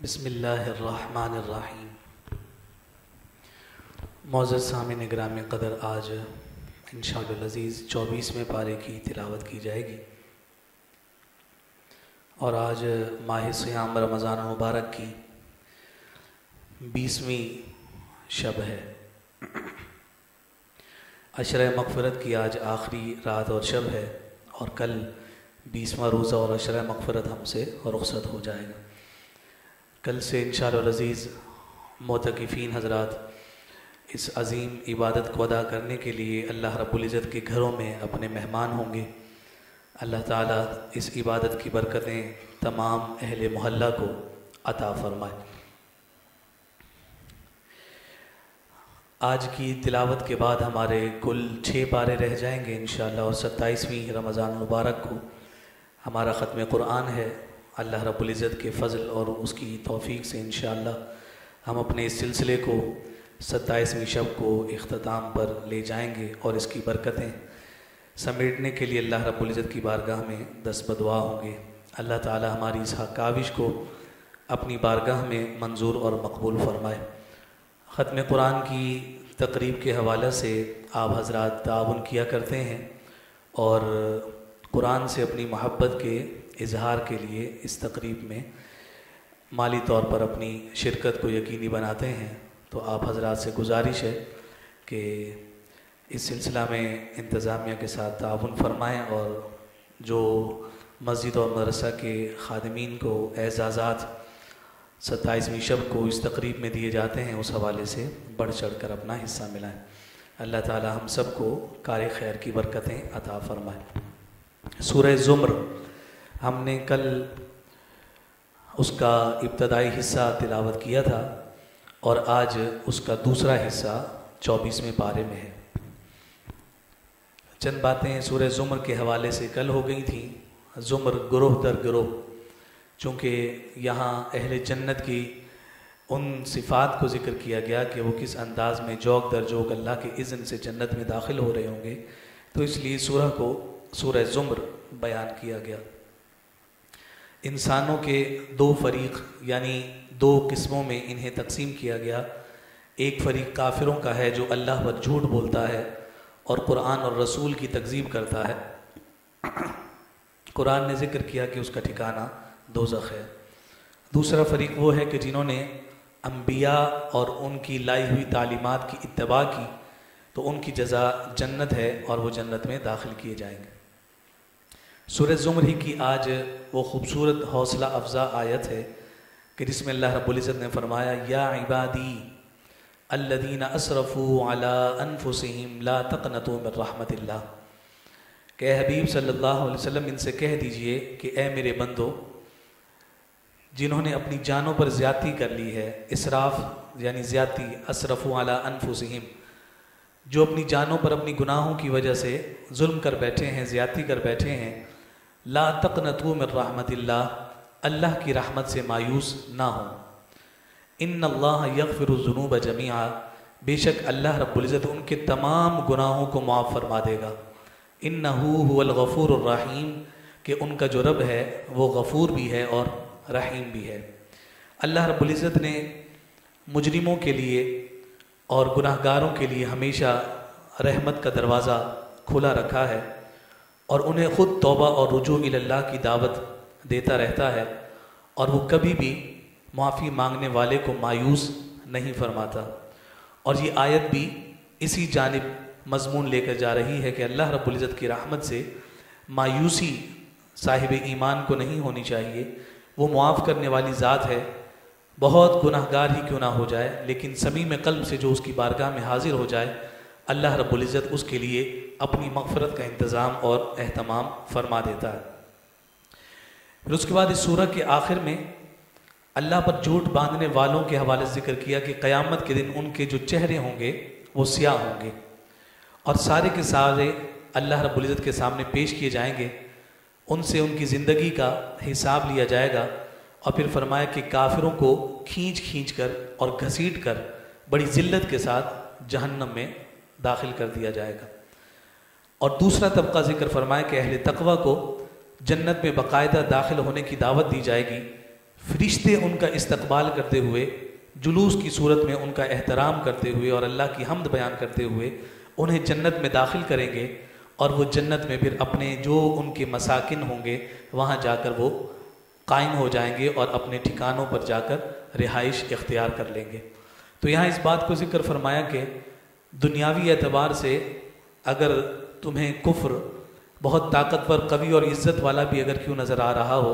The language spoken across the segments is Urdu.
بسم اللہ الرحمن الرحیم۔ معزز سامعین گرامی قدر، آج انشاءاللہ العزیز 24ویں پارے کی تلاوت کی جائے گی، اور آج ماہ صیام رمضان مبارک کی 20ویں شب ہے۔ عشرہ مغفرت کی آج آخری رات اور شب ہے، اور کل 20واں روزہ اور عشرہ مغفرت ہم سے رخصت ہو جائے گا۔ کل سے انشاءاللہ العزیز معتکفین حضرات اس عظیم عبادت کو ادا کرنے کے لیے اللہ رب العزت کے گھروں میں اپنے مہمان ہوں گے۔ اللہ تعالیٰ اس عبادت کی برکتیں تمام اہل محلہ کو عطا فرمائے۔ آج کی تلاوت کے بعد ہمارے کل 6 پارے رہ جائیں گے انشاءاللہ، اور 27ویں رمضان مبارک کو ہمارا ختم قرآن ہے۔ اللہ رب العزت کے فضل اور اس کی توفیق سے انشاءاللہ ہم اپنے اس سلسلے کو 27ویں شب کو اختتام پر لے جائیں گے، اور اس کی برکتیں سمیٹنے کے لیے اللہ رب العزت کی بارگاہ میں دست بدعا ہوں گے۔ اللہ تعالی ہماری اس کاوش کو اپنی بارگاہ میں منظور اور مقبول فرمائے۔ ختم قرآن کی تقریب کے حوالے سے آپ حضرات تعاون کیا کرتے ہیں، اور قرآن سے اپنی محبت کے اظہار کے لیے اس تقریب میں مالی طور پر اپنی شرکت کو یقینی بناتے ہیں۔ تو آپ حضرات سے گزارش ہے کہ اس سلسلہ میں انتظامیہ کے ساتھ تعاون فرمائیں، اور جو مسجد اور مدرسہ کے خادمین کو اعزازات 27ویں شب کو اس تقریب میں دیے جاتے ہیں، اس حوالے سے بڑھ چڑھ کر اپنا حصہ ملائیں۔ اللہ تعالی ہم سب کو کار خیر کی برکتیں عطا فرمائے۔ سورہ زمر ہم نے کل اس کا ابتدائی حصہ تلاوت کیا تھا، اور آج اس کا دوسرا حصہ 24ویں پارے میں ہے۔ چند باتیں سورہ زمر کے حوالے سے کل ہو گئی تھیں۔ زمر گروہ در گروہ، چونکہ یہاں اہل جنت کی ان صفات کو ذکر کیا گیا کہ وہ کس انداز میں جوک در جوک اللہ کے اذن سے جنت میں داخل ہو رہے ہوں گے، تو اس لیے سورہ کو سورہ زمر بیان کیا گیا۔ انسانوں کے 2 فریق یعنی 2 قسموں میں انہیں تقسیم کیا گیا۔ ایک فریق کافروں کا ہے جو اللہ پر جھوٹ بولتا ہے اور قرآن اور رسول کی تکذیب کرتا ہے۔ قرآن نے ذکر کیا کہ اس کا ٹھکانہ دوزخ ہے۔ دوسرا فریق وہ ہے کہ جنہوں نے انبیاء اور ان کی لائی ہوئی تعلیمات کی اتباع کی، تو ان کی جزا جنت ہے اور وہ جنت میں داخل کیے جائیں گے۔ سورہ زمر ہی کی آج وہ خوبصورت حوصلہ افزا آیت ہے کہ جس میں اللہ رب العزت نے فرمایا، یا عبادی الذین اسرفوا علی انفسہم لا تقنطوا من رحمت اللہ، کہ اے حبیب صلی اللہ علیہ وسلم ان سے کہہ دیجئے کہ اے میرے بندو، جنہوں نے اپنی جانوں پر زیادتی کر لی ہے، اسراف یعنی زیادتی، اسرفوا علی انفسہم، جو اپنی جانوں پر اپنی گناہوں کی وجہ سے ظلم کر بیٹھے ہیں، زیادتی کر بیٹھے ہیں، لا تقنطوا من رحمت اللہ، اللہ کی رحمت سے مایوس نہ ہوں۔ ان اللہ یغفر الذنوب جميعا، بے شک اللہ رب العزت ان کے تمام گناہوں کو معاف فرما دے گا۔ انہ هو الغفور الرحیم، کہ ان کا جو رب ہے وہ غفور بھی ہے اور رحیم بھی ہے۔ اللہ رب العزت نے مجرموں کے لیے اور گناہ گاروں کے لیے ہمیشہ رحمت کا دروازہ کھلا رکھا ہے، اور انہیں خود توبہ اور رجوع الی اللہ کی دعوت دیتا رہتا ہے، اور وہ کبھی بھی معافی مانگنے والے کو مایوس نہیں فرماتا۔ اور یہ آیت بھی اسی جانب مضمون لے کر جا رہی ہے کہ اللہ رب العزت کی رحمت سے مایوسی صاحب ایمان کو نہیں ہونی چاہیے۔ وہ معاف کرنے والی ذات ہے، بہت گناہ گار ہی کیوں نہ ہو جائے، لیکن صمیم قلب سے جو اس کی بارگاہ میں حاضر ہو جائے، اللہ رب العزت اس کے لیے اپنی مغفرت کا انتظام اور اہتمام فرما دیتا ہے۔ پھر اس کے بعد اس سورہ کے آخر میں اللہ پر جھوٹ باندھنے والوں کے حوالے سے ذکر کیا کہ قیامت کے دن ان کے جو چہرے ہوں گے وہ سیاہ ہوں گے، اور سارے کے سارے اللہ رب العزت کے سامنے پیش کیے جائیں گے، ان سے ان کی زندگی کا حساب لیا جائے گا۔ اور پھر فرمایا کہ کافروں کو کھینچ کھینچ کر اور گھسیٹ کر بڑی ذلت کے ساتھ جہنم میں داخل کر دیا جائے گا۔ اور دوسرا طبقہ ذکر فرمایا کہ اہل تقوی کو جنت میں باقاعدہ داخل ہونے کی دعوت دی جائے گی۔ فرشتے ان کا استقبال کرتے ہوئے، جلوس کی صورت میں ان کا احترام کرتے ہوئے اور اللہ کی حمد بیان کرتے ہوئے انہیں جنت میں داخل کریں گے، اور وہ جنت میں پھر اپنے جو ان کے مساکن ہوں گے وہاں جا کر وہ قائم ہو جائیں گے اور اپنے ٹھکانوں پر جا کر رہائش اختیار کر لیں گے۔ تو یہاں اس بات کو ذکر فرمایا کہ دنیاوی اعتبار سے اگر تمہیں کفر بہت طاقتور، قوی اور عزت والا بھی اگر کیوں نظر آ رہا ہو،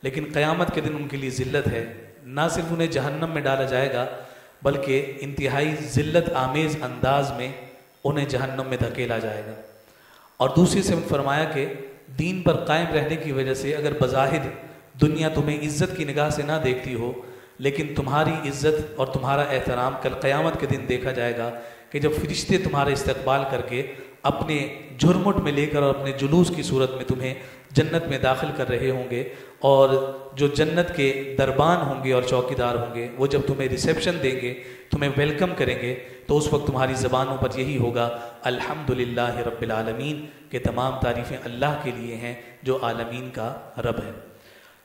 لیکن قیامت کے دن ان کے لیے ذلت ہے۔ نہ صرف انہیں جہنم میں ڈالا جائے گا بلکہ انتہائی ذلت آمیز انداز میں انہیں جہنم میں دھکیلا جائے گا۔ اور دوسری سے فرمایا کہ دین پر قائم رہنے کی وجہ سے اگر بظاہر دنیا تمہیں عزت کی نگاہ سے نہ دیکھتی ہو، لیکن تمہاری عزت اور تمہارا احترام کل قیامت کے دن دیکھا جائے گا کہ جب فرشتے تمہارا استقبال کر کے اپنے جھرمٹ میں لے کر اور اپنے جلوس کی صورت میں تمہیں جنت میں داخل کر رہے ہوں گے، اور جو جنت کے دربان ہوں گے اور چوکیدار ہوں گے وہ جب تمہیں ریسیپشن دیں گے، تمہیں ویلکم کریں گے، تو اس وقت تمہاری زبانوں پر یہی ہوگا الحمدللہ رب العالمین، کہ تمام تعریفیں اللہ کے لیے ہیں جو عالمین کا رب ہے۔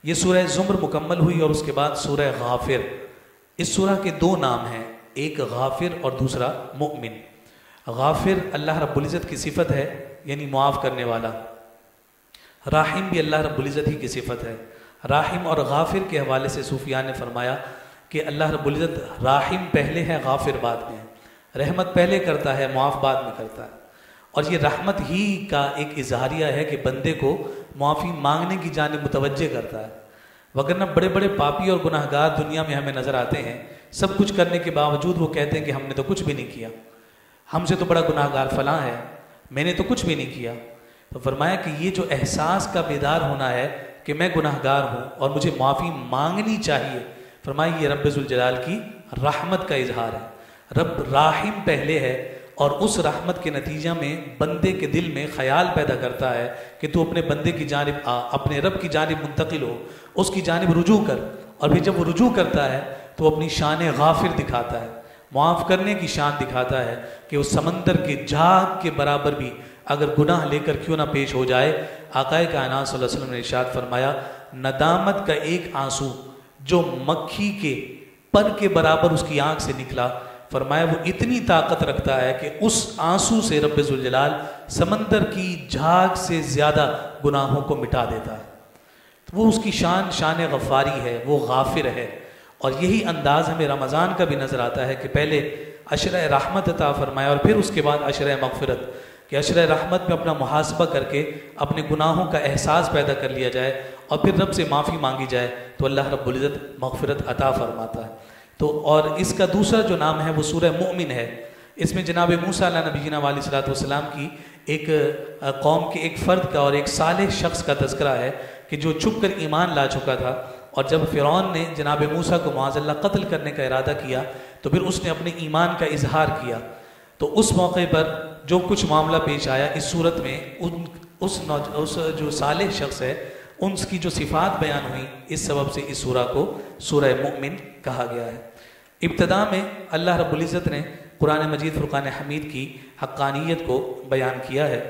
یہ سورہ زمر مکمل ہوئی اور اس کے بعد سورہ غافر۔ اس سورہ کے دو نام ہیں، ایک غافر اور دوسرا مؤمن۔ غافر اللہ رب العزت کی صفت ہے، یعنی معاف کرنے والا۔ راحم بھی اللہ رب العزت ہی کی صفت ہے۔ راحم اور غافر کے حوالے سے صوفیاء نے فرمایا کہ اللہ رب العزت راحم پہلے ہے، غافر بعد میں ہے۔ رحمت پہلے کرتا ہے، معاف بعد میں کرتا ہے۔ اور یہ رحمت ہی کا ایک اظہاریہ ہے کہ بندے کو معافی مانگنے کی جانب متوجہ کرتا ہے۔ وگرنہ بڑے بڑے پاپی اور گناہگار دنیا میں ہمیں نظر آتے ہیں، سب کچھ کرنے کے باوجود وہ کہتے ہیں کہ ہم نے تو کچھ بھی نہیں کیا، ہم سے تو بڑا گناہگار فلاں ہے، میں نے تو کچھ بھی نہیں کیا۔ تو فرمایا کہ یہ جو احساس کا بیدار ہونا ہے کہ میں گناہگار ہوں اور مجھے معافی مانگنی چاہیے، فرمایا یہ رب ذوالجلال کی رحمت کا اظہار ہے۔ رب راحم پہلے ہے اور اس رحمت کے نتیجہ میں بندے کے دل میں خیال پیدا کرتا ہے کہ تو اپنے بندے کی جانب اپنے رب کی جانب منتقل ہو، اس کی جانب رجوع کر۔ اور پھر جب وہ رجوع کرتا ہے تو اپنی شان غافر دکھاتا ہے، معاف کرنے کی شان دکھاتا ہے کہ اس سمندر کے جھاگ کے برابر بھی اگر گناہ لے کر کیوں نہ پیش ہو جائے۔ آقا کائنات صلی اللہ علیہ وسلم نے ارشاد فرمایا، ندامت کا ایک آنسو جو مکھی کے پر کے برابر اس کی آنکھ سے نکلا، فرمایا وہ اتنی طاقت رکھتا ہے کہ اس آنسو سے رب ذوالجلال سمندر کی جھاگ سے زیادہ گناہوں کو مٹا دیتا ہے۔ وہ اس کی شان غفاری ہے، وہ غافر ہے۔ اور یہی انداز ہمیں رمضان کا بھی نظر آتا ہے کہ پہلے عشرہ رحمت عطا فرمایا اور پھر اس کے بعد عشرہ مغفرت، کہ عشرہ رحمت میں اپنا محاسبہ کر کے اپنے گناہوں کا احساس پیدا کر لیا جائے اور پھر رب سے معافی مانگی جائے تو اللہ رب العزت مغفرت عطا فرماتا ہے۔ تو اور اس کا دوسرا جو نام ہے وہ سورہ مؤمن ہے۔ اس میں جناب موسیٰ علیہ نبینا علیہ الصلوۃ والسلام کی ایک قوم کے ایک فرد کا اور ایک صالح شخص کا تذکرہ ہے کہ جو چھپ کر ایمان لا چکا تھا، اور جب فرعون نے جناب موسیٰ کو معاذ اللہ قتل کرنے کا ارادہ کیا تو پھر اس نے اپنے ایمان کا اظہار کیا۔ تو اس موقع پر جو کچھ معاملہ پیش آیا اس صورت میں اس جو صالح شخص ہے ان کی جو صفات بیان ہوئی، اس سبب سے اس سورہ کو سورہ مؤمن کہا گیا ہے۔ ابتدا میں اللہ رب العزت نے قرآن مجید فرقان حمید کی حقانیت کو بیان کیا ہے،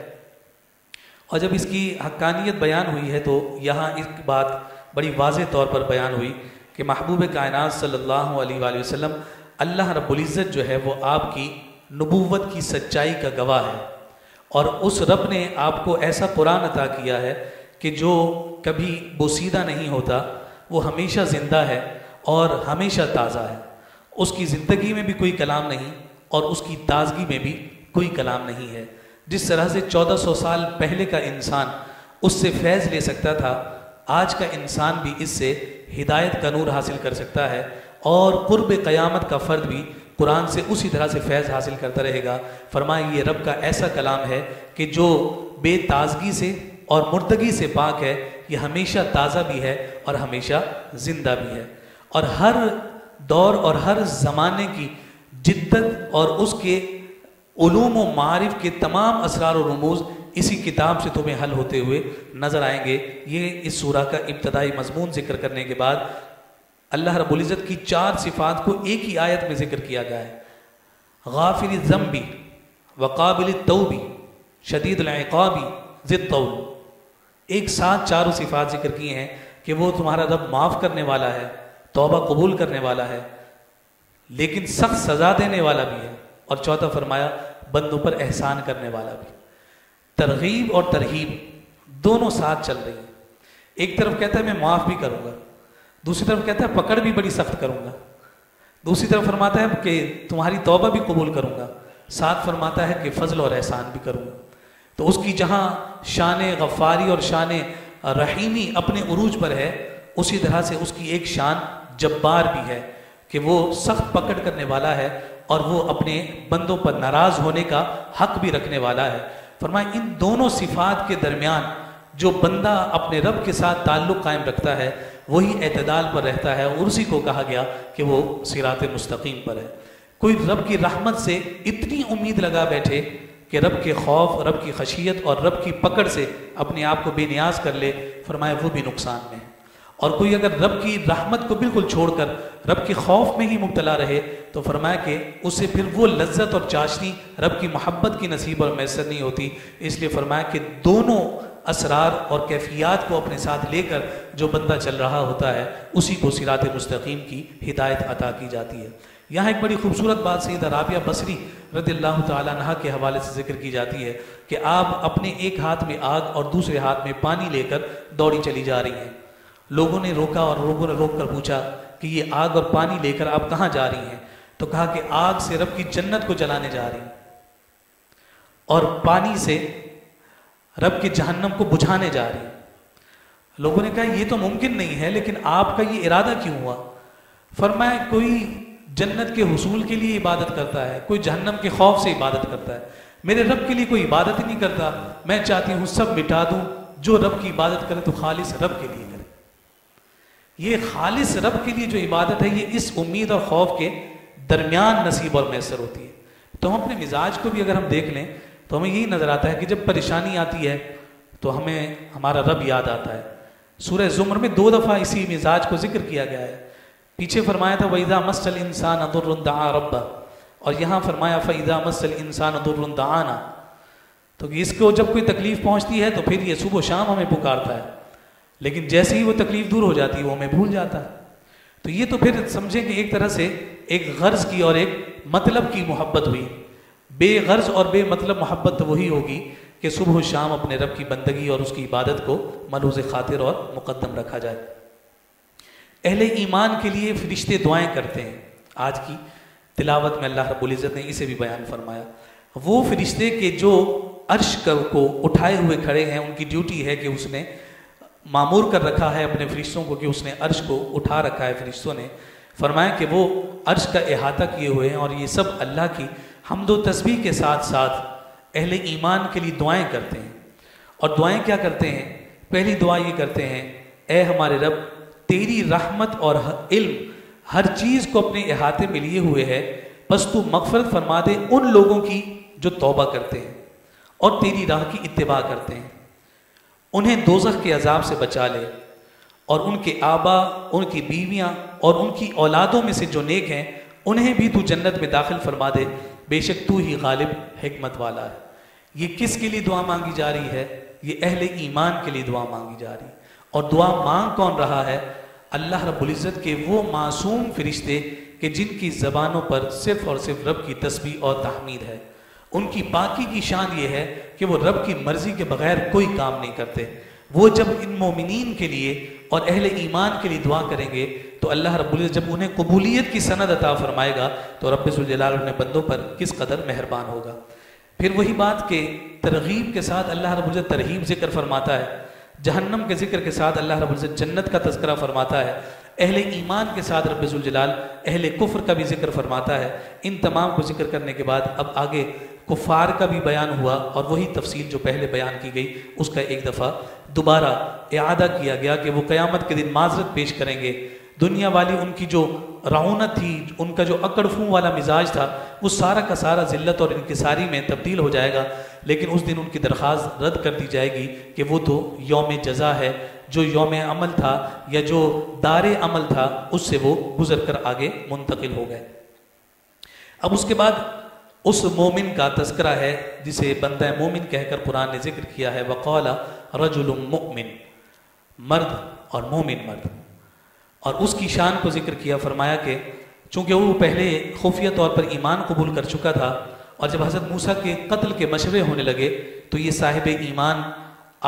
اور جب اس کی حقانیت بیان ہوئی ہے تو یہاں ایک بات بڑی واضح طور پر بیان ہوئی کہ محبوب کائنات صلی اللہ علیہ وآلہ وسلم اللہ رب العزت جو ہے وہ آپ کی نبوت کی سچائی کا گواہ ہے، اور اس رب نے آپ کو ایسا قرآن عطا کیا ہے کہ جو کبھی بوسیدہ نہیں ہوتا، وہ ہمیشہ زندہ ہے اور ہمیشہ تازہ ہے۔ اس کی زندگی میں بھی کوئی کلام نہیں اور اس کی تازگی میں بھی کوئی کلام نہیں ہے۔ جس طرح سے 1400 سال پہلے کا انسان اس سے فیض لے سکتا تھا، آج کا انسان بھی اس سے ہدایت کا نور حاصل کر سکتا ہے، اور قرب قیامت کا فرد بھی قرآن سے اسی طرح سے فیض حاصل کرتا رہے گا۔ فرمائے یہ رب کا ایسا کلام ہے کہ جو بے تازگی سے اور مردگی سے پاک ہے، یہ ہمیشہ تازہ بھی ہے اور ہمیشہ زندہ بھی ہے، اور ہر دور اور ہر زمانے کی جدت اور اس کے علوم و معارف کے تمام اسرار و رموز اسی کتاب سے تمہیں حل ہوتے ہوئے نظر آئیں گے۔ یہ اس سورہ کا ابتدائی مضمون ذکر کرنے کے بعد اللہ رب العزت کی 4 صفات کو ایک ہی آیت میں ذکر کیا گیا ہے۔ غافر الذنب وقابل التوب شدید العقاب ذی الطول، ایک ساتھ چاروں صفات ذکر کی ہیں۔ کہ وہ تمہارا رب معاف کرنے والا ہے، توبہ قبول کرنے والا ہے، لیکن سخت سزا دینے والا بھی ہے، اور چوتھا فرمایا بندوں پر احسان کرنے والا بھی۔ ترغیب اور ترہیب دونوں ساتھ چل رہی ہیں۔ ایک طرف کہتا ہے میں معاف بھی کروں گا، دوسری طرف کہتا ہے پکڑ بھی بڑی سخت کروں گا، دوسری طرف فرماتا ہے کہ تمہاری توبہ بھی قبول کروں گا، ساتھ فرماتا ہے کہ فضل اور احسان بھی کروں گا۔ تو اس کی جہاں شان غفاری اور شان رحیمی اپنے عروج پر ہے، اسی طرح سے اس کی ایک شان جبار بھی ہے کہ وہ سخت پکڑ کرنے والا ہے اور وہ اپنے بندوں پر ناراض ہونے کا حق بھی رکھنے والا ہے۔ فرمایا ان دونوں صفات کے درمیان جو بندہ اپنے رب کے ساتھ تعلق قائم رکھتا ہے وہی اعتدال پر رہتا ہے، اور اسی کو کہا گیا کہ وہ صراط مستقیم پر ہے۔ کوئی رب کی رحمت سے اتنی امید لگا بیٹھے کہ رب کے خوف، رب کی خشیت اور رب کی پکڑ سے اپنے آپ کو بے نیاز کر لے، فرمایا وہ بھی نقصان میں ہے۔ اور کوئی اگر رب کی رحمت کو بالکل چھوڑ کر رب کے خوف میں ہی مبتلا رہے تو فرمایا کہ اسے پھر وہ لذت اور چاشنی رب کی محبت کی نصیب اور میسر نہیں ہوتی۔ اس لیے فرمایا کہ دونوں اسرار اور کیفیات کو اپنے ساتھ لے کر جو بندہ چل رہا ہوتا ہے اسی کو صراط مستقیم کی ہدایت عطا کی جاتی ہے۔ یہاں ایک بڑی خوبصورت بات سیدہ رابعہ بصری رضی اللہ تعالیٰ عنہ کے حوالے سے ذکر کی جاتی ہے کہ آپ اپنے ایک ہاتھ میں آگ اور دوسرے ہاتھ میں پانی لے کر دوڑی چلی جا رہی ہیں۔ لوگوں نے روکا اور لوگوں نے روک کر پوچھا کہ یہ آگ اور پانی لے کر آپ کہاں جا رہی ہیں؟ تو کہا کہ آگ سے رب کی جنت کو جلانے جا رہی ہیں اور پانی سے رب کے جہنم کو بجھانے جا رہی ہیں۔ لوگوں نے کہا یہ تو ممکن نہیں ہے، لیکن آپ کا یہ ارادہ کیوں ہوا؟ فرمایا کوئی جنت کے حصول کے لیے عبادت کرتا ہے، کوئی جہنم کے خوف سے عبادت کرتا ہے، میرے رب کے لیے کوئی عبادت ہی نہیں کرتا۔ میں چاہتی ہوں سب مٹا دوں، جو رب کی عبادت کرے تو خالص رب کے لیے کرے۔ یہ خالص رب کے لیے جو عبادت ہے یہ اس امید اور خوف کے درمیان نصیب اور میسر ہوتی ہے۔ تو ہم اپنے مزاج کو بھی اگر ہم دیکھ لیں تو ہمیں یہی نظر آتا ہے کہ جب پریشانی آتی ہے تو ہمیں ہمارا رب یاد آتا ہے۔ سورہ زمر میں 2 دفعہ اسی مزاج کو ذکر کیا گیا ہے۔ پیچھے فرمایا تھا وَإِذَا مَسَّ الْإِنسَانَ ضُرٌّ دَعَا رَبَّهُ، اور یہاں فرمایا فَإِذَا مَسَّ الْإِنسَانَ ضُرٌّ دَعَانَا۔ تو اس کو جب کوئی تکلیف پہنچتی ہے تو پھر یہ صبح و شام ہمیں پکارتا ہے، لیکن جیسے ہی وہ تکلیف دور ہو جاتی ہے وہ ہمیں بھول جاتا ہے۔ تو یہ تو پھر سمجھیں کہ ایک طرح سے ایک غرض کی اور ایک مطلب کی محبت ہوئی۔ بے غرض اور بے مطلب محبت تو وہی ہوگی کہ صبح و شام اپنے رب کی بندگی اور اس کی عبادت کو ملحوظ خاطر اور مقدم رکھا جائے۔ اہل ایمان کے لیے فرشتے دعائیں کرتے ہیں۔ آج کی تلاوت میں اللہ رب العزت نے اسے بھی بیان فرمایا۔ وہ فرشتے کہ جو عرش کو اٹھائے ہوئے کھڑے ہیں، ان کی ڈیوٹی ہے کہ اس نے معمور کر رکھا ہے اپنے فرشتوں کو کہ اس نے عرش کو اٹھا رکھا ہے۔ فرشتوں نے فرمایا کہ وہ عرش کا احاطہ کیے ہوئے ہیں اور یہ سب اللہ کی حمد و تسبیح کے ساتھ ساتھ اہل ایمان کے لیے دعائیں کرتے ہیں۔ اور دعائیں کیا کرتے ہیں؟ پہلی دعا یہ کرتے ہیں اے ہمارے رب تیری رحمت اور علم ہر چیز کو اپنے احاطے میں لیے ہوئے ہے، بس تو مغفرت فرما دے ان لوگوں کی جو توبہ کرتے ہیں اور تیری راہ کی اتباع کرتے ہیں، انہیں دوزخ کے عذاب سے بچا لے، اور ان کے آبا، ان کی بیویاں اور ان کی اولادوں میں سے جو نیک ہیں انہیں بھی تو جنت میں داخل فرما دے، بے شک تو ہی غالب حکمت والا ہے۔ یہ کس کے لیے دعا مانگی جا رہی ہے؟ یہ اہل ایمان کے لیے دعا مانگی جا رہی ہے۔ اور دعا مانگ کون رہا ہے؟ اللہ رب العزت کے وہ معصوم فرشتے کہ جن کی زبانوں پر صرف اور صرف رب کی تسبیح اور تحمید ہے۔ ان کی باقی کی شان یہ ہے کہ وہ رب کی مرضی کے بغیر کوئی کام نہیں کرتے۔ وہ جب ان مومنین کے لیے اور اہل ایمان کے لیے دعا کریں گے تو اللہ رب العزت جب انہیں قبولیت کی سند عطا فرمائے گا تو رب ذوالجلال اپنے بندوں پر کس قدر مہربان ہوگا۔ پھر وہی بات کہ ترغیب کے ساتھ اللہ رب العزت ترہیب ذکر فرماتا ہے، جہنم کے ذکر کے ساتھ اللہ رب العزت جنت کا تذکرہ فرماتا ہے، اہل ایمان کے ساتھ رب ذوالجلال اہل کفر کا بھی ذکر فرماتا ہے۔ ان تمام کو ذکر کرنے کے بعد اب آگے کفار کا بھی بیان ہوا، اور وہی تفصیل جو پہلے بیان کی گئی اس کا ایک دفعہ دوبارہ اعادہ کیا گیا کہ وہ قیامت کے دن معذرت پیش کریں گے۔ دنیا والی ان کی جو رعونت تھی، ان کا جو اکڑ فوں والا مزاج تھا، وہ سارا کا سارا ذلت اور انکساری میں تبدیل ہو جائے گا، لیکن اس دن ان کی درخواست رد کر دی جائے گی کہ وہ تو یوم جزا ہے، جو یوم عمل تھا یا جو دار عمل تھا اس سے وہ گزر کر آگے منتقل ہو گئے۔ اب اس کے بعد اس مومن کا تذکرہ ہے جسے بندہ مومن کہہ کر قرآن نے ذکر کیا ہے، وقال رجل مؤمن، مرد اور مومن مرد، اور اس کی شان کو ذکر کیا، فرمایا کہ چونکہ وہ پہلے خفیہ طور پر ایمان قبول کر چکا تھا، اور جب حضرت موسیٰ کے قتل کے مشورے ہونے لگے تو یہ صاحب ایمان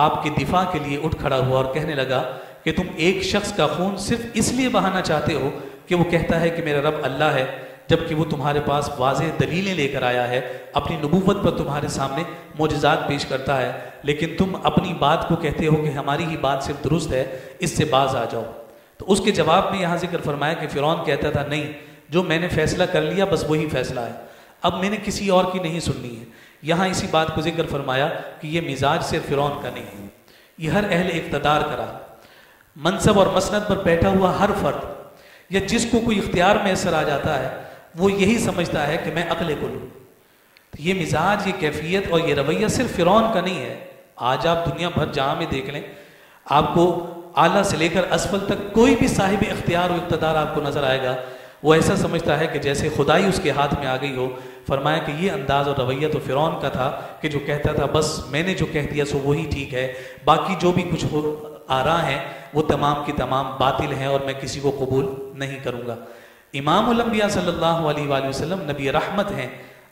آپ کے دفاع کے لیے اٹھ کھڑا ہوا اور کہنے لگا کہ تم ایک شخص کا خون صرف اس لیے بہانا چاہتے ہو کہ وہ کہتا ہے کہ میرا رب اللہ ہے، جبکہ وہ تمہارے پاس واضح دلیلیں لے کر آیا ہے، اپنی نبوت پر تمہارے سامنے معجزات پیش کرتا ہے، لیکن تم اپنی بات کو کہتے ہو کہ ہماری ہی بات صرف درست ہے، اس سے باز آ جاؤ۔ تو اس کے جواب میں یہاں ذکر فرمایا کہ فرعون کہتا تھا نہیں، جو میں نے فیصلہ کر لیا بس وہی فیصلہ ہے، اب میں نے کسی اور کی نہیں سننی ہے۔ یہاں اسی بات کو ذکر فرمایا کہ یہ مزاج صرف فرعون کا نہیں ہے، یہ ہر اہل اقتدار کا رہا، منصب اور مسند پر بیٹھا ہوا ہر فرد یا جس کو کوئی اختیار میسر آ جاتا ہے وہ یہی سمجھتا ہے کہ میں عقل کو لوں۔ یہ مزاج، یہ کیفیت اور یہ رویہ صرف فرعون کا نہیں ہے۔ آج آپ دنیا بھر جہاں میں دیکھ لیں، آپ کو اعلیٰ سے لے کر اسفل تک کوئی بھی صاحب اختیار و اقتدار آپ کو نظر آئے گا، وہ ایسا سمجھتا ہے کہ جیسے خدائی اس کے ہاتھ میں آ گئی ہو۔ فرمایا کہ یہ انداز اور رویہ تو فرعون کا تھا کہ جو کہتا تھا بس میں نے جو کہہ دیا سو وہی ٹھیک ہے، باقی جو بھی کچھ آراء ہیں وہ تمام کی تمام باطل ہیں اور میں کسی کو قبول نہیں کروں گا۔ امام الانبیاء صلی اللہ علیہ وآلہ وسلم نبی رحمت ہیں،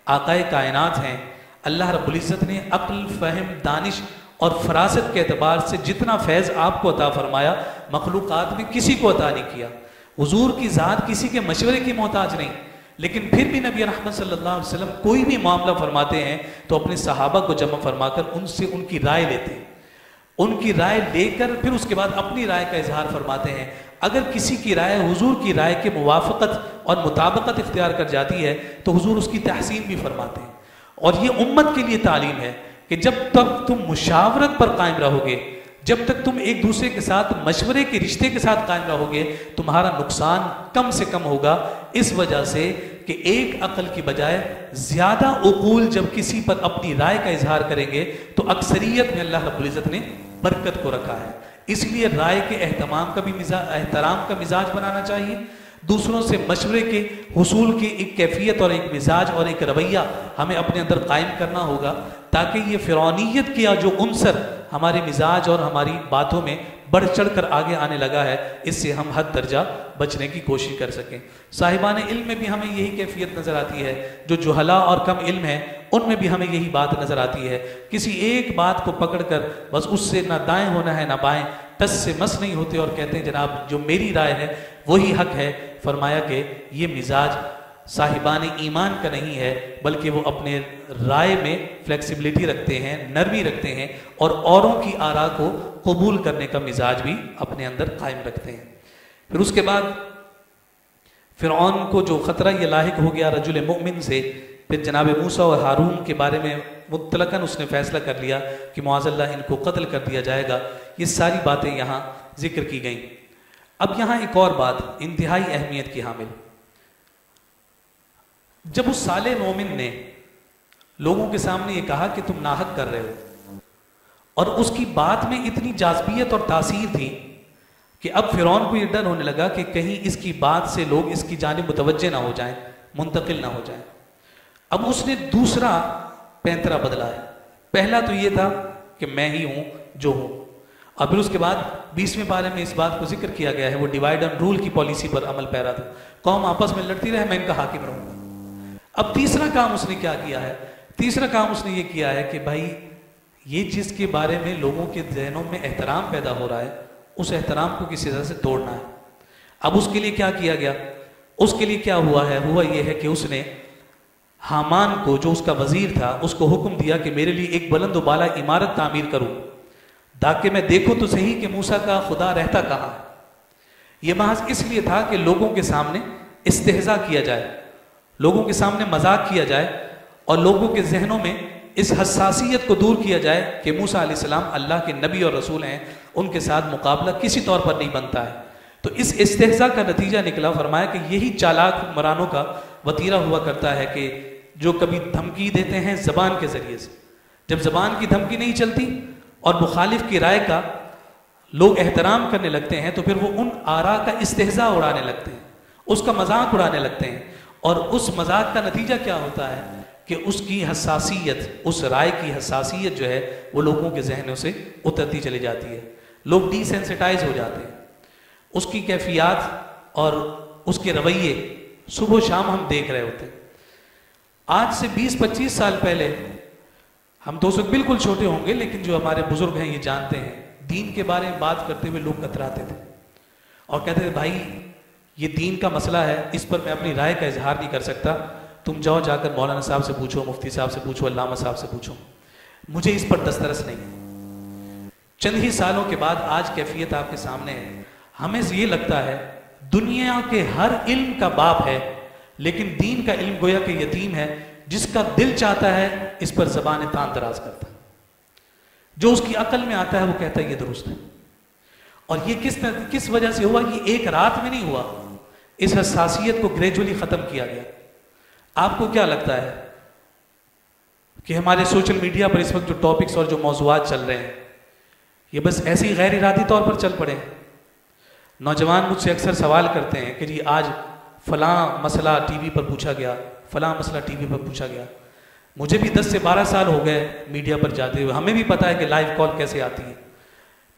آقائے کائنات ہیں۔ اللہ رب العزت نے عقل، فہم، دانش اور فراست کے اعتبار سے جتنا فیض آپ کو عطا فرمایا مخلوقات میں کسی کو عطا نہیں کیا۔ حضور کی ذات کسی کے مشورے کی محتاج نہیں، لیکن پھر بھی نبی رحمت صلی اللہ علیہ وسلم کوئی بھی معاملہ فرماتے ہیں تو اپنے صحابہ کو جمع فرما کر ان سے ان کی رائے لیتے ہیں، ان کی رائے لے کر پھر اس کے بعد اپنی رائے کا اظہار فرماتے ہیں۔ اگر کسی کی رائے حضور کی رائے کے موافقت اور مطابقت اختیار کر جاتی ہے تو حضور اس کی تحسین بھی فرماتے ہیں۔ اور یہ امت کے لیے تعلیم ہے کہ جب تک تم مشاورت پر قائم رہو گے، جب تک تم ایک دوسرے کے ساتھ مشورے کے رشتے کے ساتھ قائم رہو گے، تمہارا نقصان کم سے کم ہوگا، اس وجہ سے کہ ایک عقل کی بجائے زیادہ عقول جب کسی پر اپنی رائے کا اظہار کریں گے تو اکثریت میں اللہ رب العزت نے برکت کو رکھا ہے۔ اس لیے رائے کے احترام کا مزاج بنانا چاہیے، دوسروں سے مشورے کے حصول کی ایک کیفیت اور ایک مزاج اور ایک رویہ ہمیں اپنے اندر قائم کرنا ہوگا، تاکہ یہ فرعونیت کیا جو عنصر ہمارے مزاج اور ہماری باتوں میں بڑھ چڑھ کر آگے آنے لگا ہے، اس سے ہم حد درجہ بچنے کی کوشش کر سکیں۔ صاحبان علم میں بھی ہمیں یہی کیفیت نظر آتی ہے، جو جہلا اور کم علم ہے ان میں بھی ہمیں یہی بات نظر آتی ہے۔ کسی ایک بات کو پکڑ کر بس اس سے نہ دائیں ہونا ہے نہ بائیں، ٹس سے مس نہیں ہوتے اور کہتے ہیں جناب جو میری رائے ہے وہی حق ہے۔ فرمایا کہ یہ مزاج صاحبان ایمان کا نہیں ہے، بلکہ وہ اپنے رائے میں فلیکسیبلٹی رکھتے ہیں، نرمی رکھتے ہیں، اور اوروں کی آراء کو قبول کرنے کا مزاج بھی اپنے اندر قائم رکھتے ہیں۔ پھر اس کے بعد فرعون کو جو خطرہ یہ لاحق ہو گیا رجل مؤمن سے، پھر جناب موسیٰ اور ہارون کے بارے میں مطلقاً اس نے فیصلہ کر لیا کہ معاذ اللہ ان کو قتل کر دیا جائے گا۔ یہ ساری باتیں یہاں ذکر کی گئیں۔ اب یہاں ایک اور بات انتہائی اہمیت کی حامل، جب اس صالح مومن نے لوگوں کے سامنے یہ کہا کہ تم ناحق کر رہے ہو، اور اس کی بات میں اتنی جاذبیت اور تاثیر تھی کہ اب فرعون کو یہ ڈر ہونے لگا کہ کہیں اس کی بات سے لوگ اس کی جانب متوجہ نہ ہو جائیں، منتقل نہ ہو جائیں۔ اب اس نے دوسرا پینترا بدلا ہے۔ پہلا تو یہ تھا کہ میں ہی ہوں جو ہوں، اور پھر اس کے بعد 20ویں پارے میں اس بات کو ذکر کیا گیا ہے، وہ ڈیوائڈ اینڈ رول کی پالیسی پر عمل پیرا تھا، قوم آپس میں لڑتی رہے میں ان کا حاکم رہوں گا۔ اب تیسرا کام اس نے کیا کیا ہے؟ تیسرا کام اس نے یہ کیا ہے کہ بھائی یہ جس کے بارے میں لوگوں کے ذہنوں میں احترام پیدا ہو رہا ہے اس احترام کو کسی طرح سے توڑنا ہے۔ اب اس کے لیے کیا کیا گیا؟ اس کے لیے کیا ہوا ہے؟ ہوا یہ ہے کہ اس نے حامان کو جو اس کا وزیر تھا اس کو حکم دیا کہ میرے لیے ایک بلند و بالا عمارت تعمیر کروں تاکہ میں دیکھوں تو صحیح کہ موسیٰ کا خدا رہتا کہاں ہے۔ یہ محض اس لیے تھا کہ لوگوں کے سامنے استہزاء کیا جائے، لوگوں کے سامنے مذاق کیا جائے، اور لوگوں کے ذہنوں میں اس حساسیت کو دور کیا جائے کہ موسیٰ علیہ السلام اللہ کے نبی اور رسول ہیں، ان کے ساتھ مقابلہ کسی طور پر نہیں بنتا ہے۔ تو اس استہزاء کا نتیجہ نکلا، فرمایا کہ یہی چالاک حکمرانوں کا وتیرہ ہوا کرتا ہے کہ جو کبھی دھمکی دیتے ہیں زبان کے ذریعے سے، جب زبان کی دھمکی نہیں چلتی اور مخالف کی رائے کا لوگ احترام کرنے لگتے ہیں تو پھر وہ ان آراء کا استہزاء اڑانے لگتے ہیں، اس کا مذاق اڑانے لگتے ہیں، اور اس مذاق کا نتیجہ کیا ہوتا ہے کہ اس کی حساسیت، اس رائے کی حساسیت جو ہے وہ لوگوں کے ذہنوں سے اترتی چلی جاتی ہے، لوگ ڈی سینسٹائز ہو جاتے ہیں۔ اس کی کیفیات اور اس کے رویے صبح و شام ہم دیکھ رہے ہوتے ہیں۔ آج سے 20-25 سال پہلے ہم تو اس وقت بالکل چھوٹے ہوں گے، لیکن جو ہمارے بزرگ ہیں یہ جانتے ہیں، دین کے بارے میں بات کرتے ہوئے لوگ کتراتے تھے اور کہتے تھے بھائی یہ دین کا مسئلہ ہے، اس پر میں اپنی رائے کا اظہار نہیں کر سکتا، تم جاؤ جا کر مولانا صاحب سے پوچھو، مفتی صاحب سے پوچھو، علامہ صاحب سے پوچھو، مجھے اس پر دسترس نہیں۔ چند ہی سالوں کے بعد آج کیفیت آپ کے سامنے ہے۔ ہمیں یہ لگتا ہے دنیا کے ہر علم کا باپ ہے، لیکن دین کا علم گویا کہ یتیم ہے، جس کا دل چاہتا ہے اس پر زبان تان دراز کرتا ہے، جو اس کی عقل میں آتا ہے وہ کہتا ہے یہ درست ہے۔ اور یہ کس وجہ سے ہوا؟ یہ ایک رات میں نہیں ہوا، اس حساسیت کو گریجولی ختم کیا گیا۔ آپ کو کیا لگتا ہے کہ ہمارے سوشل میڈیا پر اس وقت جو ٹاپکس اور جو موضوعات چل رہے ہیں یہ بس ایسے ہی غیر ارادی طور پر چل پڑے ہیں؟ نوجوان مجھ سے اکثر سوال کرتے ہیں کہ جی آج فلاں مسئلہ ٹی وی پر پوچھا گیا، فلاں مسئلہ ٹی وی پر پوچھا گیا۔ مجھے بھی 10 سے 12 سال ہو گئے میڈیا پر جاتے ہوئے، ہمیں بھی پتہ ہے کہ لائیو کال کیسے آتی ہے،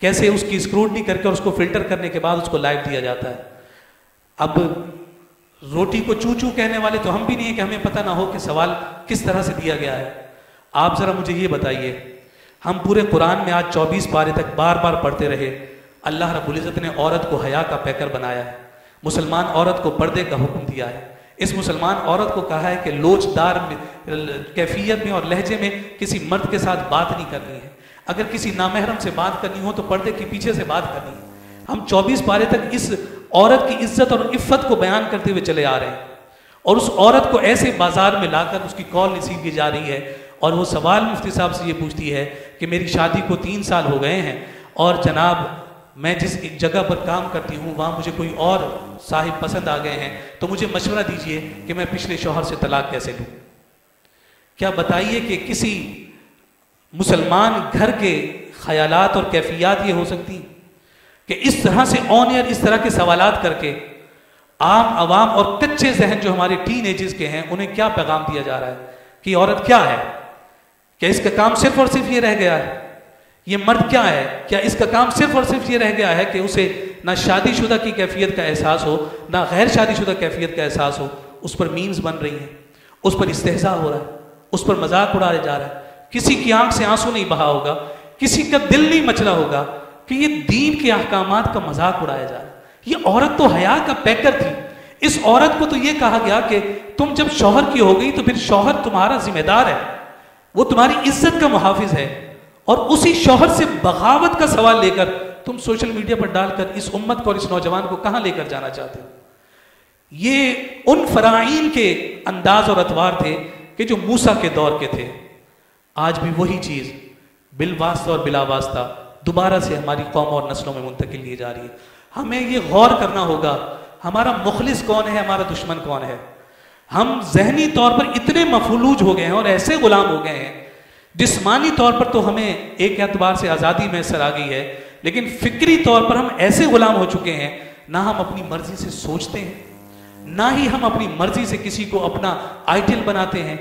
کیسے اس کی اسکروٹنی کر کے اور اس کو فلٹر کرنے کے بعد اس کو لائیو دیا جاتا ہے۔ اب روٹی کو چو چو کہنے والے تو ہم بھی نہیں ہیں کہ ہمیں پتہ نہ ہو کہ سوال کس طرح سے دیا گیا ہے۔ آپ ذرا مجھے یہ بتائیے، ہم پورے قرآن میں آج 24 پارے تک بار بار پڑھتے رہے، اللہ رب العزت نے عورت کو حیا کا پیکر بنایا ہے، مسلمان عورت کو پردے کا حکم دیا ہے، اس مسلمان عورت کو کہا ہے کہ لوچ دار کیفیت میں اور لہجے میں کسی مرد کے ساتھ بات نہیں کرنی ہے، اگر کسی نامحرم سے بات کرنی ہو تو پردے کے پیچھے سے بات کرنی ہے۔ ہم 24 پارے تک اس عورت کی عزت اور عفت کو بیان کرتے ہوئے چلے آ رہے ہیں، اور اس عورت کو ایسے بازار میں لا کر اس کی کال ریسیو کی جا رہی ہے، اور وہ سوال مفتی صاحب سے یہ پوچھتی ہے کہ میری شادی کو 3 سال ہو گئے ہیں اور جناب میں جس جگہ پر کام کرتی ہوں وہاں مجھے کوئی اور صاحب پسند آ گئے ہیں، تو مجھے مشورہ دیجئے کہ میں پچھلے شوہر سے طلاق کیسے لوں۔ کیا بتائیے کہ کسی مسلمان گھر کے خیالات اور کیفیات یہ ہو سکتی ہیں کہ اس طرح سے آن ایئر اس طرح کے سوالات کر کے عام عوام اور کچے ذہن جو ہمارے ٹین ایجز کے ہیں انہیں کیا پیغام دیا جا رہا ہے کہ یہ عورت کیا ہے؟ کیا اس کا کام صرف اور صرف یہ رہ گیا ہے؟ یہ مرد کیا ہے؟ کیا اس کا کام صرف اور صرف یہ رہ گیا ہے کہ اسے نہ شادی شدہ کی کیفیت کا احساس ہو نہ غیر شادی شدہ کیفیت کا احساس ہو؟ اس پر میمز بن رہی ہیں، اس پر استہزاء ہو رہا ہے، اس پر مذاق اڑایا جا رہا ہے، کسی کی آنکھ سے آنسو نہیں بہا ہوگا، کسی کا دل نہیں مچلا ہوگا کہ یہ دین کے احکامات کا مذاق اڑایا جا رہا ہے۔ یہ عورت تو حیا کا پیکر تھی، اس عورت کو تو یہ کہا گیا کہ تم جب شوہر کی ہو گئی تو پھر شوہر تمہارا ذمہ دار ہے، وہ تمہاری عزت کا محافظ ہے، اور اسی شوہر سے بغاوت کا سوال لے کر تم سوشل میڈیا پر ڈال کر اس امت کو اور اس نوجوان کو کہاں لے کر جانا چاہتے ہو؟ یہ ان فرائین کے انداز اور اطوار تھے کہ جو موسیٰ کے دور کے تھے۔ آج بھی وہی چیز بالواسطہ اور بلا واسطہ دوبارہ سے ہماری قوم اور نسلوں میں منتقل کی جا رہی ہے۔ ہمیں یہ غور کرنا ہوگا ہمارا مخلص کون ہے، ہمارا دشمن کون ہے۔ ہم ذہنی طور پر اتنے مفلوج ہو گئے ہیں اور ایسے غلام ہو گئے ہیں، جسمانی طور پر تو ہمیں ایک اعتبار سے آزادی میسر آ گئی ہے، لیکن فکری طور پر ہم ایسے غلام ہو چکے ہیں، نہ ہم اپنی مرضی سے سوچتے ہیں، نہ ہی ہم اپنی مرضی سے کسی کو اپنا آئیڈیل بناتے ہیں۔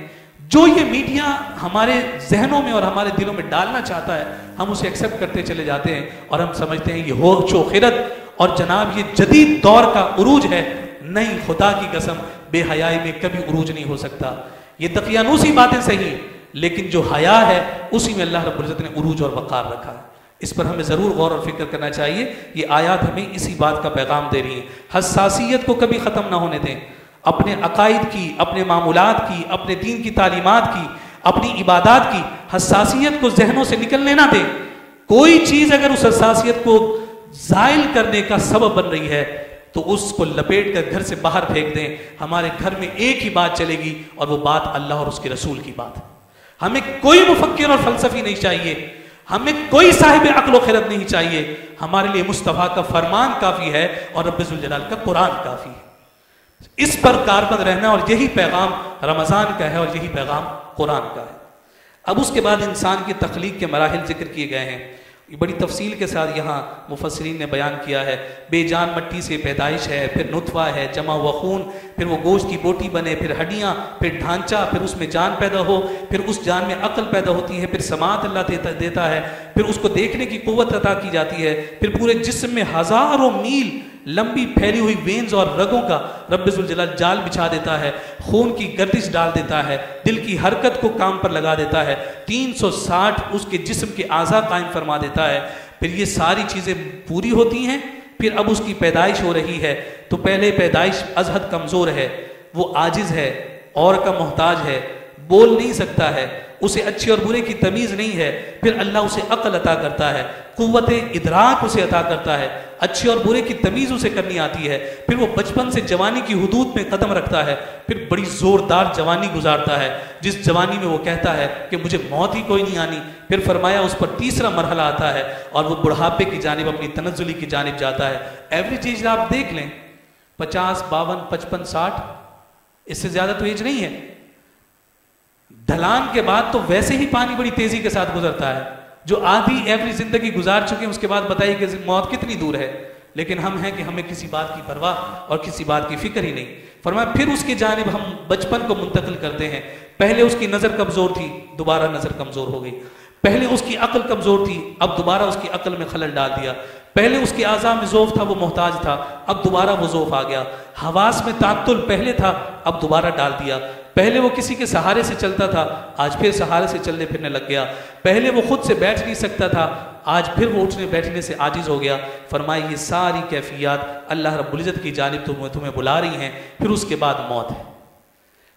جو یہ میڈیا ہمارے ذہنوں میں اور ہمارے دلوں میں ڈالنا چاہتا ہے ہم اسے ایکسیپٹ کرتے چلے جاتے ہیں، اور ہم سمجھتے ہیں یہ ہوش و خرد اور جناب یہ جدید دور کا عروج ہے۔ نہیں، خدا کی قسم بے حیائی میں کبھی عروج نہیں ہو سکتا۔ یہ دقیانوسی باتیں صحیح، لیکن جو حیا ہے اسی میں اللہ رب العزت نے عروج اور وقار رکھا ہے۔ اس پر ہمیں ضرور غور اور فکر کرنا چاہیے۔ یہ آیات ہمیں اسی بات کا پیغام دے رہی ہیں۔ حساسیت کو کبھی ختم نہ ہونے دیں، اپنے عقائد کی، اپنے معمولات کی، اپنے دین کی تعلیمات کی، اپنی عبادات کی حساسیت کو ذہنوں سے نکلنے نہ دیں۔ کوئی چیز اگر اس حساسیت کو زائل کرنے کا سبب بن رہی ہے تو اس کو لپیٹ کر گھر سے باہر پھینک دیں۔ ہمارے گھر میں ایک ہی بات چلے گی اور وہ بات اللہ اور اس کے رسول کی بات ہے۔ ہمیں کوئی مفکر اور فلسفی نہیں چاہیے، ہمیں کوئی صاحب عقل و خرد نہیں چاہیے، ہمارے لیے مصطفیٰ کا فرمان کافی ہے اور رب ذوالجلال کا قرآن کافی ہے۔ اس پر کاربند رہنا، اور یہی پیغام رمضان کا ہے اور یہی پیغام قرآن کا ہے۔ اب اس کے بعد انسان کی تخلیق کے مراحل ذکر کیے گئے ہیں، یہ بڑی تفصیل کے ساتھ یہاں مفسرین نے بیان کیا ہے۔ بے جان مٹی سے پیدائش ہے، پھر نطفہ ہے، جمع ہوا خون، پھر وہ گوشت کی بوٹی بنے، پھر ہڈیاں، پھر ڈھانچہ، پھر اس میں جان پیدا ہو، پھر اس جان میں عقل پیدا ہوتی ہے، پھر سماعت اللہ دیتا ہے، پھر اس کو دیکھنے کی قوت عطا کی جاتی ہے، پھر پورے جسم میں ہزاروں میل لمبی پھیلی ہوئی وینز اور رگوں کا رب ذوالجلال جال بچھا دیتا ہے، خون کی گردش ڈال دیتا ہے، دل کی حرکت کو کام پر لگا دیتا ہے، 360 اس کے جسم کے اعضاء قائم فرما دیتا ہے. پھر یہ ساری چیزیں پوری ہوتی ہیں. پھر اب اس کی پیدائش ہو رہی ہے. تو پہلے پیدائش از حد کمزور ہے، وہ عاجز ہے، اور کا محتاج ہے، بول نہیں سکتا ہے، اسے اچھے اور برے کی تمیز نہیں ہے. پھر اللہ اسے عقل عطا کرتا ہے، قوت ادراک اسے عطا کرتا ہے، اچھے اور برے کی تمیز اسے کرنی آتی ہے. پھر وہ بچپن سے جوانی کی حدود میں قدم رکھتا ہے، پھر بڑی زوردار جوانی گزارتا ہے، جس جوانی میں وہ کہتا ہے کہ مجھے موت ہی کوئی نہیں آنی. پھر فرمایا اس پر تیسرا مرحلہ آتا ہے اور وہ بڑھاپے کی جانب، اپنی تنزلی کی جانب جاتا ہے. ایوریج ایج آپ دیکھ لیں 50 52 55 60، اس سے زیادہ تو ایج نہیں ہے. ڈھلان کے بعد تو ویسے ہی پانی بڑی تیزی کے ساتھ گزرتا ہے. جو آدھی ایوری زندگی گزار چکے ہیں اس کے بعد بتائیے کہ موت کتنی دور ہے. لیکن ہم ہیں کہ ہمیں کسی بات کی پرواہ اور کسی بات کی فکر ہی نہیں. فرمایا پھر اس کی جانب ہم بچپن کو منتقل کرتے ہیں. پہلے اس کی نظر کمزور تھی، دوبارہ نظر کمزور ہو گئی. پہلے اس کی عقل کمزور تھی، اب دوبارہ اس کی عقل میں خلل ڈال دیا. پہلے اس کے اعضاء میں ذوف تھا، وہ محتاج تھا، اب دوبارہ وہ ذوف آ گیا. حواس میں تعطل پہلے تھا، اب دوبارہ ڈال دیا. پہلے وہ کسی کے سہارے سے چلتا تھا، آج پھر سہارے سے چلنے پھرنے لگ گیا. پہلے وہ خود سے بیٹھ نہیں سکتا تھا، آج پھر وہ اٹھنے بیٹھنے سے عاجز ہو گیا. فرمایا یہ ساری کیفیات اللہ رب العزت کی جانب تمہیں بلا رہی ہیں. پھر اس کے بعد موت ہے.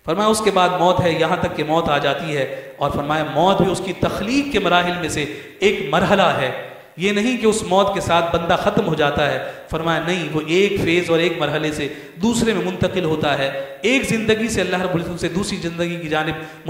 فرمایا اس کے بعد موت ہے، یہاں تک کہ موت آ جاتی ہے. اور فرمایا موت بھی اس کی تخلیق کے مراحل میں سے ایک مرحلہ ہے. یہ نہیں کہ اس موت کے ساتھ بندہ ختم ہو جاتا ہے. فرمایا نہیں، وہ ایک فیز اور ایک مرحلے سے دوسرے میں منتقل ہوتا ہے. ایک زندگی سے اللہ رب العزت سے دوسری زندگی کی جانب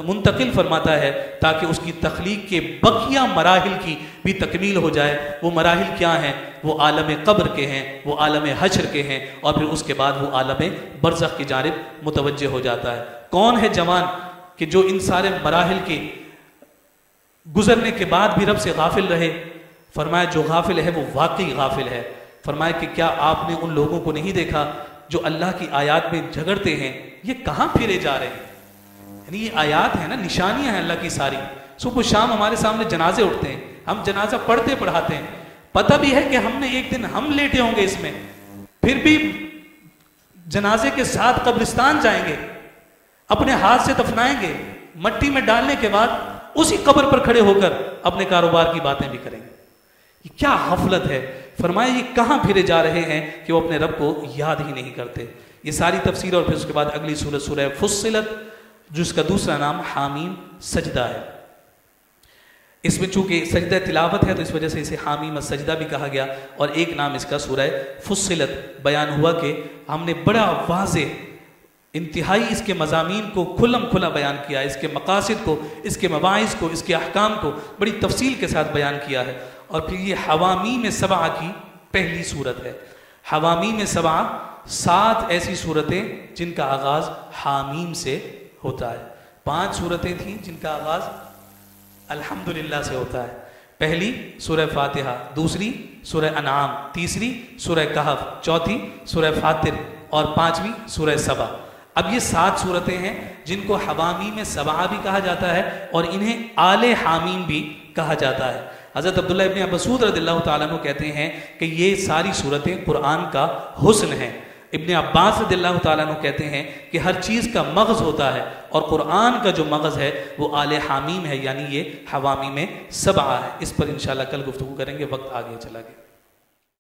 منتقل فرماتا ہے تاکہ اس کی تخلیق کے بقیہ مراحل کی بھی تکمیل ہو جائے. وہ مراحل کیا ہیں؟ وہ عالم قبر کے ہیں، وہ عالم حشر کے ہیں، اور پھر اس کے بعد وہ عالم برزخ کی جانب متوجہ ہو جاتا ہے. کون ہے جوان کہ جو ان سارے مراحل کے گزرنے کے بعد بھی رب سے غافل رہے؟ فرمایا جو غافل ہے وہ واقعی غافل ہے. فرمایا کہ کیا آپ نے ان لوگوں کو نہیں دیکھا جو اللہ کی آیات میں جھگڑتے ہیں؟ یہ کہاں پھرے جا رہے ہیں؟ یعنی یہ آیات ہیں نا، نشانیاں ہیں اللہ کی ساری. صبح و شام ہمارے سامنے جنازے اٹھتے ہیں، ہم جنازہ پڑھتے پڑھاتے ہیں. پتہ بھی ہے کہ ہم نے ایک دن ہم لیٹے ہوں گے اس میں، پھر بھی جنازے کے ساتھ قبرستان جائیں گے، اپنے ہاتھ سے دفنائیں گے، مٹی میں ڈالنے کے بعد اسی قبر پر کھڑے ہو کر اپنے کاروبار کی باتیں بھی کریں گے. یہ کیا غفلت ہے. فرمایا یہ کہاں پھرے جا رہے ہیں کہ وہ اپنے رب کو یاد ہی نہیں کرتے. یہ ساری تفسیر. اور پھر اس کے بعد اگلی سورت سورہ فصلت، جس کا دوسرا نام حامیم سجدہ ہے. اس میں چونکہ سجدہ تلاوت ہے تو اس وجہ سے اسے حامیم سجدہ بھی کہا گیا. اور ایک نام اس کا سورہ فصلت. بیان ہوا کہ ہم نے بڑا واضح انتہائی اس کے مضامین کو کھلم کھلا بیان کیا، اس کے مقاصد کو، اس کے مباحث کو، اس کے احکام کو بڑی تفصیل کے ساتھ بیان کیا ہے. اور پھر یہ حوامیم سبعہ کی پہلی صورت ہے. حوامیم سبعہ 7 ایسی صورتیں جن کا آغاز حامیم سے ہوتا ہے. 5 صورتیں تھیں جن کا آغاز الحمدللہ سے ہوتا ہے. پہلی سورہ فاتحہ، دوسری سورہ انعام، تیسری سورہ کہف، چوتھی سورہ فاطر، اور 5ویں سورہ سبا. اب یہ 7 صورتیں ہیں جن کو حوامیم سبعہ بھی کہا جاتا ہے اور انہیں آل حامیم بھی کہا جاتا ہے. حضرت عبداللہ ابن مسعود رضی اللہ تعالیٰ عنہ کہتے ہیں کہ یہ ساری صورتیں قرآن کا حسن ہیں. ابن عباس رضی اللہ تعالیٰ عنہ کہتے ہیں کہ ہر چیز کا مغز ہوتا ہے اور قرآن کا جو مغز ہے وہ آل حامیم ہے، یعنی یہ حوامیم سبعہ ہے. اس پر انشاءاللہ کل گفتگو کریں گے، وقت آگے چلا گیا.